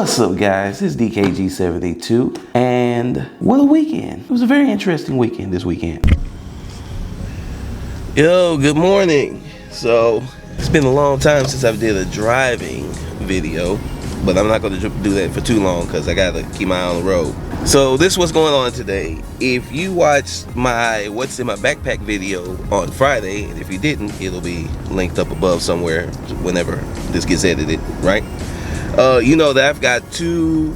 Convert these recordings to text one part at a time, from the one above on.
What's up, guys? It's DKG72, and what a weekend. It was a very interesting weekend this weekend. Yo, good morning. So, it's been a long time since I did a driving video, but I'm not going to do that for too long because I got to keep my eye on the road. So, this is what's going on today. If you watched my What's in My Backpack video on Friday, and if you didn't, it'll be linked up above somewhere whenever this gets edited, right? You know that I've got 2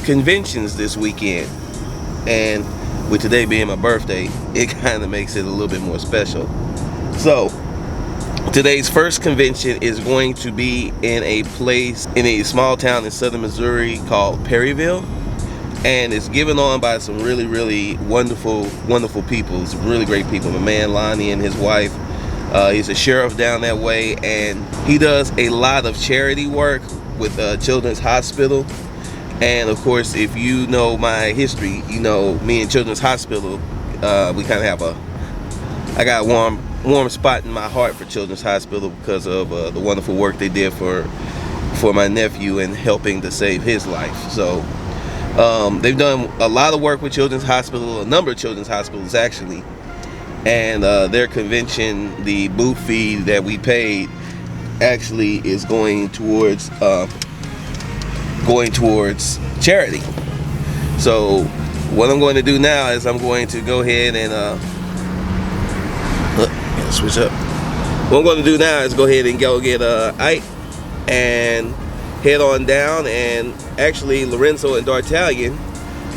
conventions this weekend, and with today being my birthday, it kind of makes it a little bit more special. So today's first convention is going to be in a place in a small town in southern Missouri called Perryville, and it's given on by some really wonderful people, some really great people. My man Lonnie and his wife, he's a sheriff down that way, and he does a lot of charity work with Children's Hospital. And of course, if you know my history, you know me and Children's Hospital, we kind of have I got a warm spot in my heart for Children's Hospital because of the wonderful work they did for my nephew and helping to save his life. So they've done a lot of work with Children's Hospital, a number of Children's Hospitals actually, and their convention, the booth fee that we paid, actually is going towards charity. So what I'm going to do now is I'm going to go ahead and switch up. What I'm going to do now is go ahead and go get Ike and head on down, and actually Lorenzo and D'Artagnan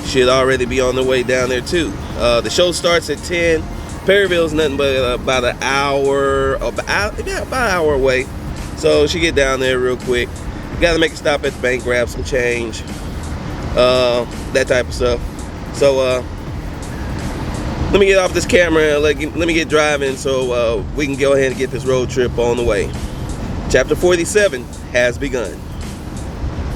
should already be on their way down there too. The show starts at 10. Perryville's nothing but about an hour away. So she get down there real quick. Got to make a stop at the bank, grab some change, that type of stuff. So let me get off this camera and let me get driving so we can go ahead and get this road trip on the way. Chapter 47 has begun.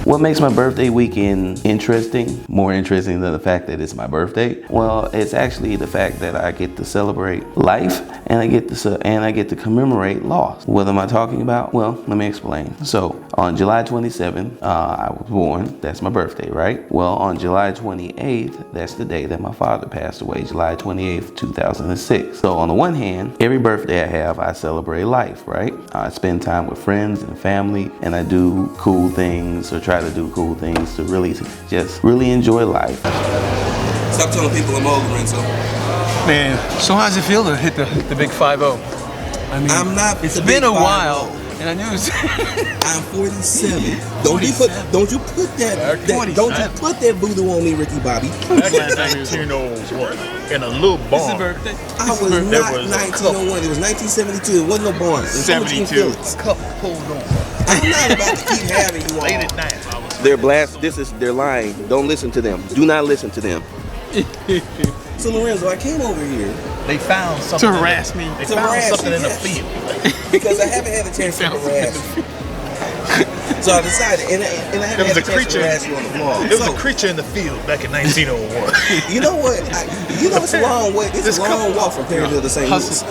What makes my birthday weekend interesting, more interesting than the fact that it's my birthday? Well, it's actually the fact that I get to celebrate life, and I get to commemorate loss. What am I talking about? Well, let me explain. So on July 27th, I was born. That's my birthday, right? Well, on July 28th, that's the day that my father passed away, July 28th, 2006. So on the one hand, every birthday I have, I celebrate life, right? I spend time with friends and family, and I do cool things, or try to do cool things to really enjoy life. Stop telling people I'm old, Lorenzo. Man, so how does it feel to hit the big 5-0? I mean, it's been a while, and I knew it's I'm 47. Don't you put that voodoo on me, Ricky Bobby. Back in 1901, in a little barn. It's his birthday. I was not 1901. It was 1972. It wasn't no barn. 72. Hold on. I'm not about to keep having you all. Late at night. They're they're lying. Don't listen to them. Do not listen to them. So Lorenzo, I came over here. They found something To harass me. They found something in the field. Because I haven't had a chance to harass you. So I decided, and I haven't had a chance to harass you on the vlog. There was a creature in the field back in 1901. You know what? It's a long way. It's a long walk from Perryville to St. Louis.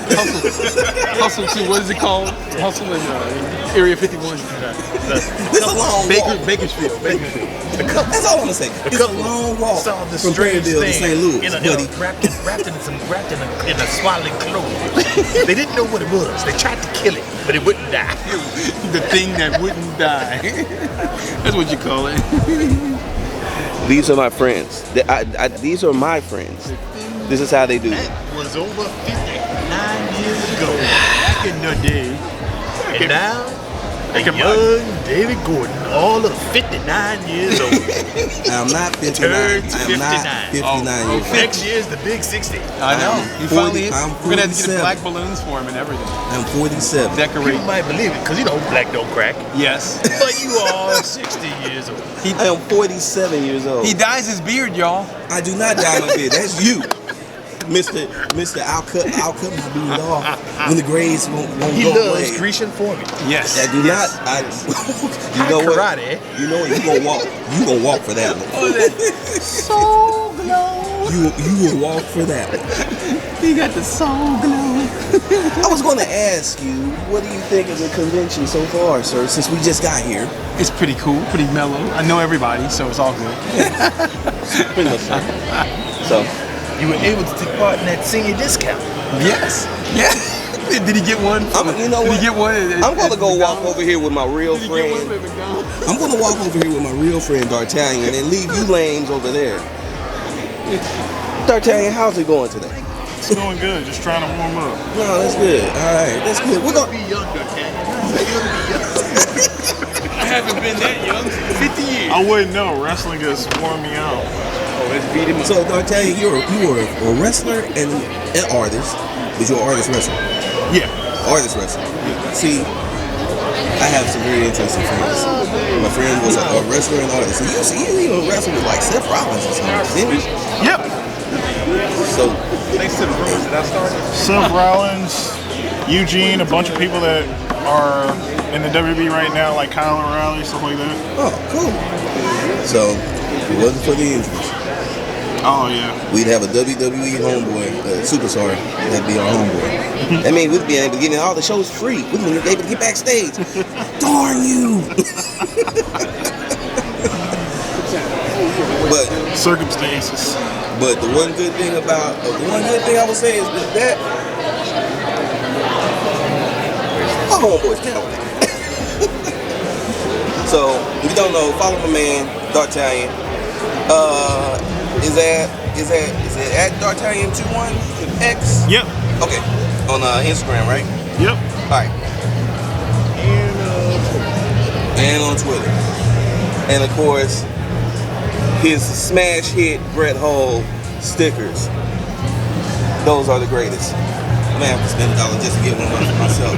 Hustle to, what is it called? Hustle in Area 51. It's a long walk. Bakersfield. That's all I'm gonna say. It's a long walk from Perryville to St. Louis, buddy. Wrapped in a swaddling clothes. They didn't know what it was. They tried to kill it, but it wouldn't die. The thing that wouldn't die. That's what you call it. These are my friends. These are my friends. This is how they do it. That was over 59 years ago, back in the day. And now, a young David Gordon, all of 59 years old. I'm not 59. Turned to 59. I'm not 59 years old. Next year's the big 60. I know. We're going to have to get 47. black balloons for him and everything. I'm 47. Decorate. You might believe it, because you know black don't crack. Yes. But you are 60 years old. I am 47 years old. He dyes his beard, y'all. I do not dye my beard. That's you. Mr. I'll cut my beard off when the grades won't He go loves away. Grecian forming. Yes. I do not. You know what? Karate. You know what? You gonna walk for that one. So glowing. You will walk for that one. You got the soul glow. I was going to ask you, what do you think of the convention so far, sir, since we just got here? It's pretty cool, pretty mellow. I know everybody, so it's all good. Pretty much so. So, You were able to take part in that senior discount. Yes. Yeah. Did he get one? you know Did what? he get one? I'm going to go walk over here with my real Did he get one friend. at McDonald's? I'm going to walk over here with my real friend, D'Artagnan, and leave you lames over there. D'Artagnan, how's it going today? It's going good. Just trying to warm up. No, that's good. All right, that's good. We're going to Be young, I haven't been that young since 50 years. I wouldn't know. Wrestling has worn me out. Oh, let's beat him up. So, D'Artagnan, you are a wrestler and an artist, but you're an artist wrestler. Yeah. Artist wrestler. See, I have some very interesting friends. My friend was a wrestler and artist. And you even wrestled with like Seth Rollins or something, didn't you? Yep. So, Thanks to the rumors that I started. Seth Rollins, Eugene, a bunch of people that are in the WWE right now, like Kyle O'Reilly, stuff like that. oh, cool. So, if it wasn't for the injuries, Oh, yeah. we'd have a WWE homeboy, superstar, that'd be our homeboy. I mean, we'd be able to get in all the shows free. We'd be able to get backstage. Darn you! Circumstances. But the one good thing I would say is that my homeboy's talented. So, if you don't know, follow my man, D'Artagnan. Is it at D'Artagnan21X? Yep. Okay. On Instagram, right? Yep. Alright. And on Twitter. And of course, his smash hit Bret Hall stickers. Those are the greatest. I'm gonna have to spend $1 just to get one for myself.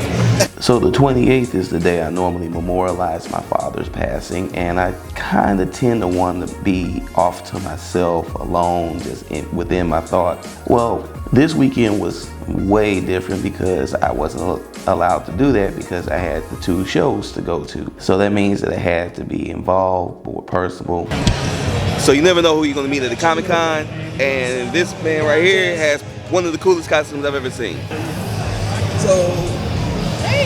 So the 28th is the day I normally memorialize my father's passing, and I kind of tend to want to be off to myself, alone, just within my thoughts. Well, this weekend was way different because I wasn't allowed to do that because I had the 2 shows to go to. So that means that I had to be involved, more personable. So you never know who you're gonna meet at the Comic-Con, and this man right here has one of the coolest costumes I've ever seen. So,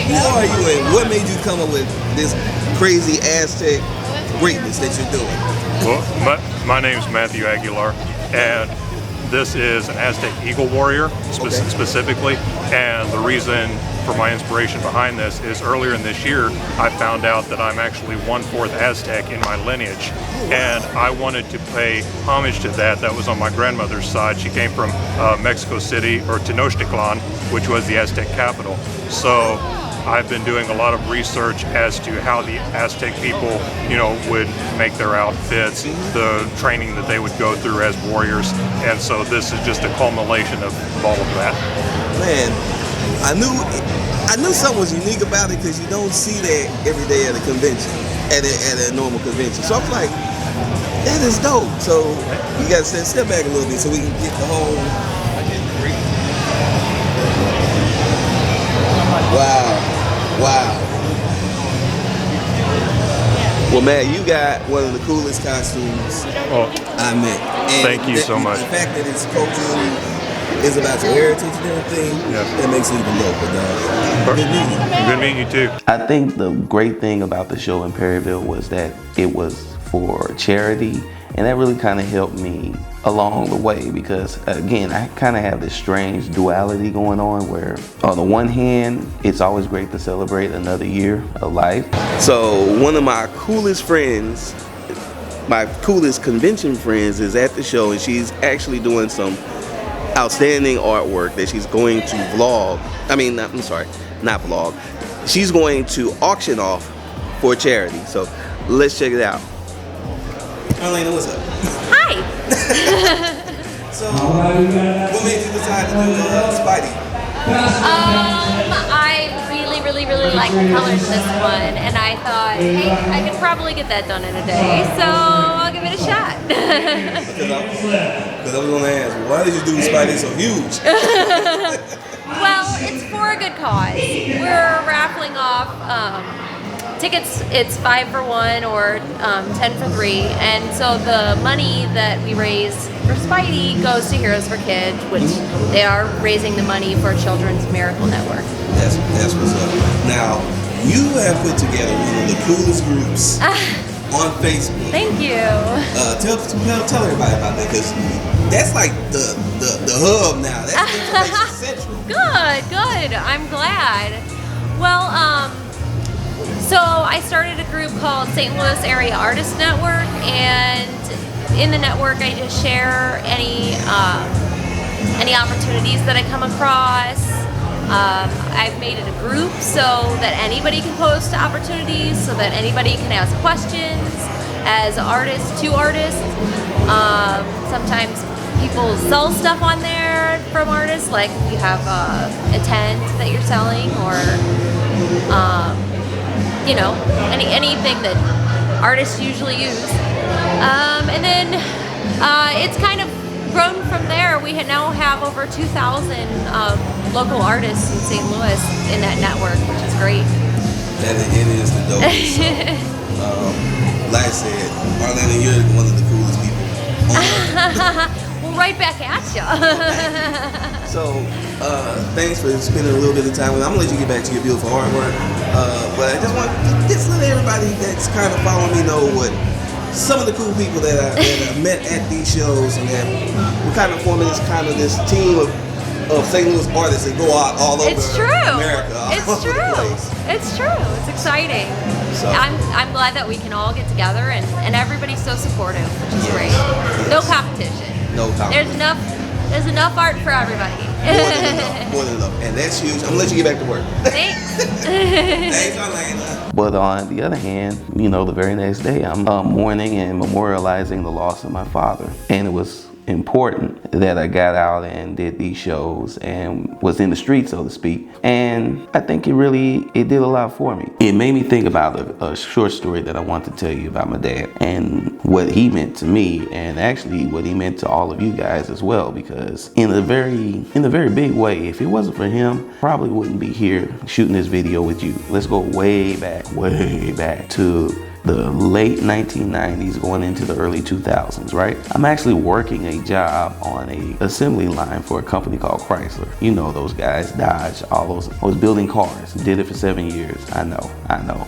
who are you and what made you come up with this crazy Aztec greatness that you're doing? Well, my name's Matthew Aguilar, and this is an Aztec Eagle Warrior specifically. And the reason for my inspiration behind this is earlier in this year, I found out that I'm actually 1/4 Aztec in my lineage. And I wanted to pay homage to that. That was on my grandmother's side. She came from Mexico City, or Tenochtitlan, which was the Aztec capital. So I've been doing a lot of research as to how the Aztec people, would make their outfits, the training that they would go through as warriors, and so this is just a culmination of all of that. Man, I knew something was unique about it because you don't see that every day at a convention, at a normal convention. So I was like, that is dope. So you got to step back a little bit so we can get the whole. Wow. Well, man, you got one of the coolest costumes I met. And thank you so much. The fact that it's culturally is about your heritage and everything, that makes it even doper, dog. Good meeting you. Good meeting you too. I think the great thing about the show in Perryville was that it was for charity, and that really kind of helped me along the way because, again, I kind of have this strange duality going on where on the one hand, it's always great to celebrate another year of life. So one of my coolest friends, my coolest convention friends is at the show, and she's actually doing some outstanding artwork that she's going to vlog. Not vlog. She's going to auction off for charity. So let's check it out. Elena, what's up? Hi. So, what made you decide to do Spidey? I really like the colors of this one, and I thought, hey, I could probably get that done in a day, so I'll give it a shot. Because I was going to ask, why did you do Spidey so huge? Well, it's for a good cause. We're raffling off tickets, it's 5 for 1 or 10 for 3. And so the money that we raise for Spidey goes to Heroes for Kids, which they are raising the money for Children's Miracle Network. That's what's up. Now, you have put together one of the coolest groups on Facebook. Thank you. Tell everybody about that, because that's like the hub now. That's Information Central. Good. I'm glad. Well, so I started a group called St. Louis Area Artist Network, and in the network I just share any opportunities that I come across. I've made it a group so that anybody can post opportunities, so that anybody can ask questions as artists to artists. Sometimes people sell stuff on there from artists, like you have a tent that you're selling, or anything that artists usually use. And then it's kind of grown from there. We now have over 2,000 local artists in St. Louis in that network, which is great. That it is the dopest. So, like I said, Arlena, you're one of the coolest people on earth. Well, right back at you. So, thanks for spending a little bit of time with me. I'm gonna let you get back to your beautiful artwork. But I just want to let everybody that's kind of following me know what some of the cool people that I met at these shows, and that we're kind of forming this team of St. Louis artists that go out all over America. It's true. It's exciting. So I'm glad that we can all get together, and everybody's so supportive, which is great. No competition. There's enough art for everybody. More than enough. And that's huge. I'm gonna let you get back to work. Thanks. Thanks, Arlena. But on the other hand, the very next day, I'm mourning and memorializing the loss of my father. And it was important that I got out and did these shows and was in the street, so to speak. And I think it did a lot for me. It made me think about a short story that I want to tell you about my dad and what he meant to me, and actually what he meant to all of you guys as well, because in a very big way, if it wasn't for him, I probably wouldn't be here shooting this video with you. Let's go way back to the late 1990s going into the early 2000s, right? I'm actually working a job on a assembly line for a company called Chrysler. You know those guys, Dodge, all those. I was building cars, did it for 7 years. I know.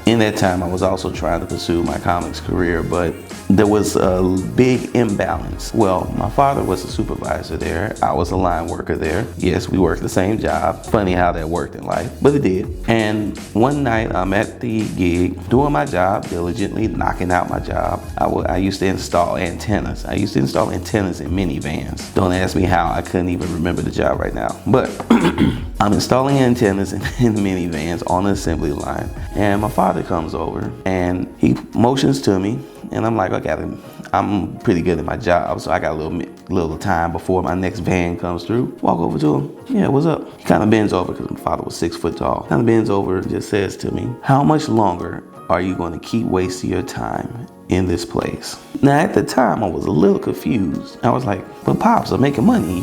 In that time, I was also trying to pursue my comics career, but there was a big imbalance. Well, my father was a supervisor there. I was a line worker there. Yes, we worked the same job. Funny how that worked in life, but it did. And one night, I'm at the gig, doing my job diligently, knocking out my job. I used to install antennas. I used to install antennas in minivans. Don't ask me how. I couldn't even remember the job right now. But I'm installing antennas in minivans on the assembly line. And my father comes over and he motions to me. And I'm like, I'm pretty good at my job, so I got a little time before my next van comes through. Walk over to him. Yeah, what's up? He kind of bends over, because my father was 6 foot tall. Kind of bends over and just says to me, how much longer are you going to keep wasting your time in this place? Now, at the time, I was a little confused. I was like, but Pops, I'm making money,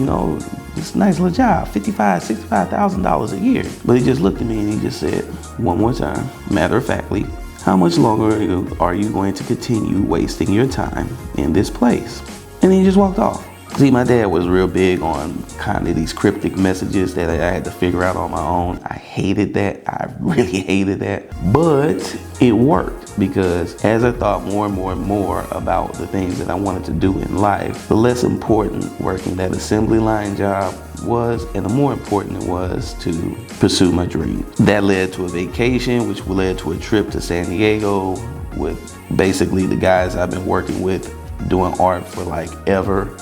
it's a nice little job, $55,000, $65,000 a year. But he just looked at me and he just said, one more time, matter of factly, how much longer are you going to continue wasting your time in this place? And then he just walked off. See, my dad was real big on kind of these cryptic messages that I had to figure out on my own. I hated that. I really hated that. But it worked, because as I thought more and more about the things that I wanted to do in life, the less important working that assembly line job was, and the more important it was to pursue my dream. That led to a vacation, which led to a trip to San Diego with basically the guys I've been working with doing art for like ever.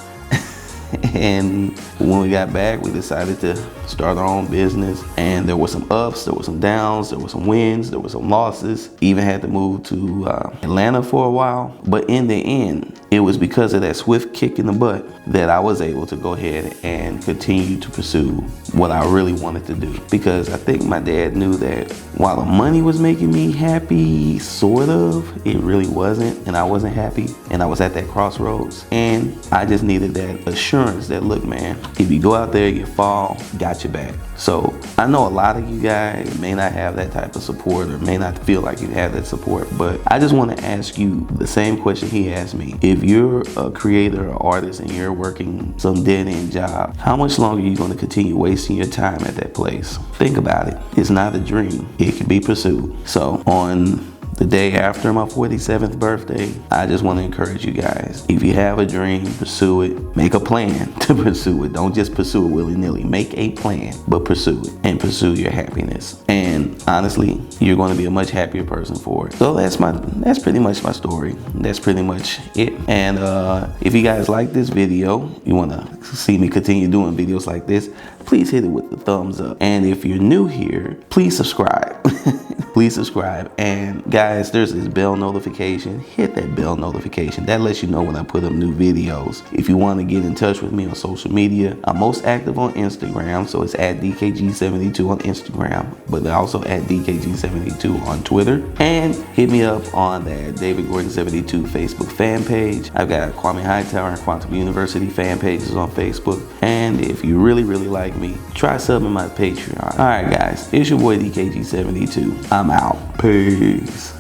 And when we got back, we decided to start our own business. And there were some ups, there were some downs, there were some wins, there were some losses. Even had to move to Atlanta for a while. But in the end, it was because of that swift kick in the butt that I was able to go ahead and continue to pursue what I really wanted to do. Because I think my dad knew that while the money was making me happy, sort of, it really wasn't, and I wasn't happy, and I was at that crossroads, and I just needed that assurance that, look man, if you go out there, you fall, got your back. So I know a lot of you guys may not have that type of support or may not feel like you have that support, but I just want to ask you the same question he asked me. If you're a creator or artist and you're working some dead-end job, how much longer are you going to continue wasting your time at that place? Think about it. It's not a dream. It can be pursued. So on the day after my 47th birthday, I just want to encourage you guys. If you have a dream, pursue it. Make a plan to pursue it. Don't just pursue it willy-nilly. Make a plan, but pursue it and pursue your happiness. And honestly, you're going to be a much happier person for it. So that's pretty much my story. That's pretty much it. And if you guys like this video, you want to see me continue doing videos like this, please hit it with the thumbs up. And if you're new here, please subscribe. Please subscribe. And guys, there's this bell notification. Hit that bell notification. That lets you know when I put up new videos. If you want to get in touch with me on social media, I'm most active on Instagram, so it's at DKG72 on Instagram, but also at DKG72 on Twitter. And hit me up on that David Gordon 72 Facebook fan page. I've got KWAME Hightower and Quantum University fan pages on Facebook. And if you really like me, try subbing my Patreon. Alright guys, it's your boy DKG72. I'm out. Peace.